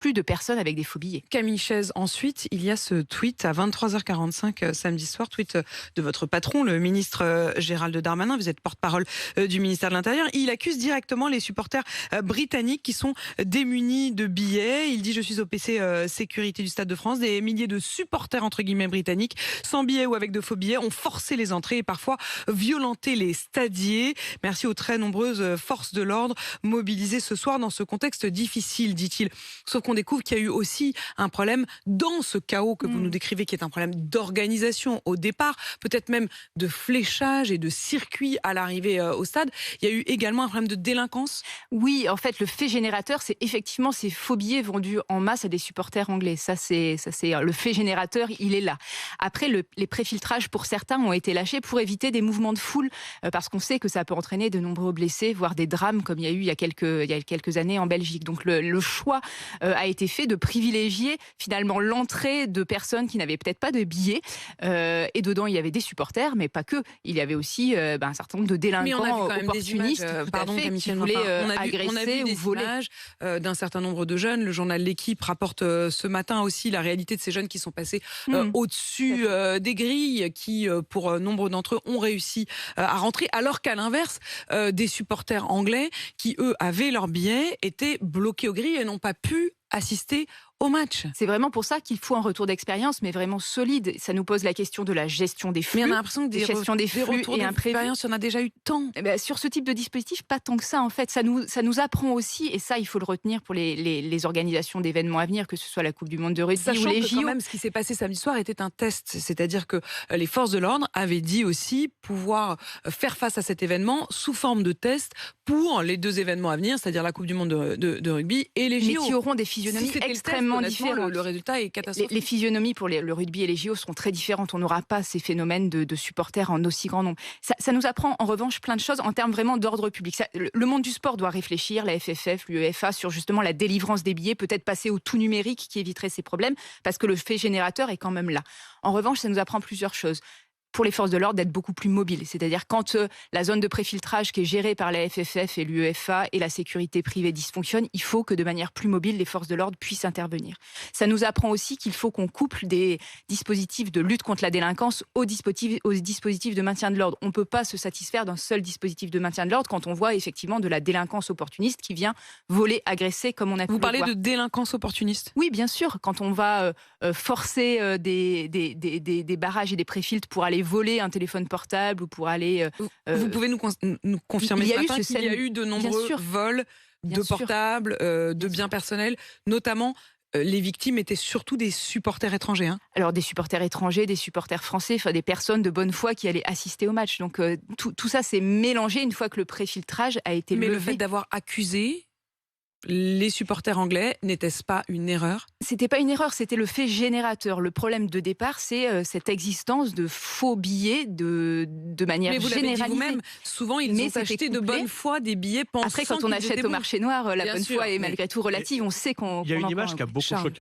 plus de personnes avec des faux billets. Camille Chaise, ensuite, il y a ce tweet à 23h45 samedi soir, tweet de votre patron, le ministre Gérald Darmanin. Vous êtes porte-parole du ministère de l'Intérieur. Il accuse directement les supporters britanniques qui sont démunis de billets. Il dit: je suis au PC sécurité du Stade de France. Des milliers de supporters, entre guillemets, britanniques, sans billets ou avec de faux billets, ont forcé les entrées et parfois violenté les stadiers. Merci aux très nombreuses forces de l'ordre mobilisées ce soir dans ce contexte difficile, dit-il. Sauf qu'on découvre qu'il y a eu aussi un problème dans ce chaos que vous nous décrivez, qui est un problème d'organisation au départ, peut-être même de fléchage et de circuit à l'arrivée au stade. Il y a eu également un problème de délinquance. Oui, en fait, le fait générateur, c'est effectivement ces faux billets vendus en masse à des supporters anglais. Ça, c'est le fait générateur, il est là. Après, les préfiltrages pour certains ont été lâchés pour éviter des mouvements de foule, parce qu'on sait que ça peut entraîner de nombreux blessés, voire des drames, comme il y a eu il y a quelques années en Belgique. Donc le choix a été fait de privilégier finalement l'entrée de personnes qui n'avaient peut-être pas de billets. Et dedans, il y avait des supporters, mais pas que. Il y avait aussi un certain nombre de délinquants opportunistes qui voulaient agresser ou voler. D'un certain nombre de jeunes. Le journal L'Équipe rapporte ce matin aussi la réalité de ces jeunes qui sont passés au-dessus des grilles, qui, pour nombre d'entre eux, ont réussi à rentrer, alors qu'à l'inverse, des supporters anglais qui, eux, avaient leurs billets, étaient bloqués aux grilles et n'ont pas pu assister au match. C'est vraiment pour ça qu'il faut un retour d'expérience, mais vraiment solide. Ça nous pose la question de la gestion des flux. Mais on a l'impression que des retours d'expérience, il y en a déjà eu tant. Eh ben, sur ce type de dispositif, pas tant que ça, en fait. Ça nous apprend aussi, et ça, il faut le retenir pour les organisations d'événements à venir, que ce soit la Coupe du Monde de rugby ou les JO. Quand même, ce qui s'est passé samedi soir était un test. C'est-à-dire que les forces de l'ordre avaient dit aussi pouvoir faire face à cet événement sous forme de test pour les deux événements à venir, c'est-à-dire la Coupe du Monde de rugby et les JO. Mais qui auront des physionomies extrêmement différentes. Le résultat est catastrophique. Les physionomies pour le rugby et les JO seront très différentes. On n'aura pas ces phénomènes de supporters en aussi grand nombre. Ça nous apprend en revanche plein de choses en termes vraiment d'ordre public. Le monde du sport doit réfléchir, la FFF, l'UEFA, sur justement la délivrance des billets, peut-être passer au tout numérique qui éviterait ces problèmes, parce que le fait générateur est quand même là. En revanche, ça nous apprend plusieurs choses. Pour les forces de l'ordre, d'être beaucoup plus mobiles. C'est-à-dire quand la zone de préfiltrage qui est gérée par la FFF et l'UEFA et la sécurité privée dysfonctionne, il faut que de manière plus mobile, les forces de l'ordre puissent intervenir. Ça nous apprend aussi qu'il faut qu'on couple des dispositifs de lutte contre la délinquance aux dispositifs de maintien de l'ordre. On ne peut pas se satisfaire d'un seul dispositif de maintien de l'ordre quand on voit effectivement de la délinquance opportuniste qui vient voler, agresser, comme on a pu le voir. Vous parlez de délinquance opportuniste ? Oui, bien sûr. Quand on va forcer des barrages et des préfiltres pour aller voler un téléphone portable ou pour aller... Vous pouvez nous confirmer ce matin qu'il y a eu de nombreux vols de portables, de biens personnels, notamment... les victimes étaient surtout des supporters étrangers. Alors des supporters étrangers, des supporters français, enfin des personnes de bonne foi qui allaient assister au match. Donc tout ça s'est mélangé une fois que le préfiltrage a été levé. Mais le fait d'avoir accusé les supporters anglais, n'était-ce pas une erreur ? C'était pas une erreur, c'était le fait générateur. Le problème de départ, c'est cette existence de faux billets de manière généralisée. Mais vous l'avez dit vous-même, souvent ils ont acheté de bonne foi des billets pensant. Après, quand on achète au marché noir, la bonne foi est malgré tout relative. On sait qu'on... Il y a une image qui a beaucoup choqué.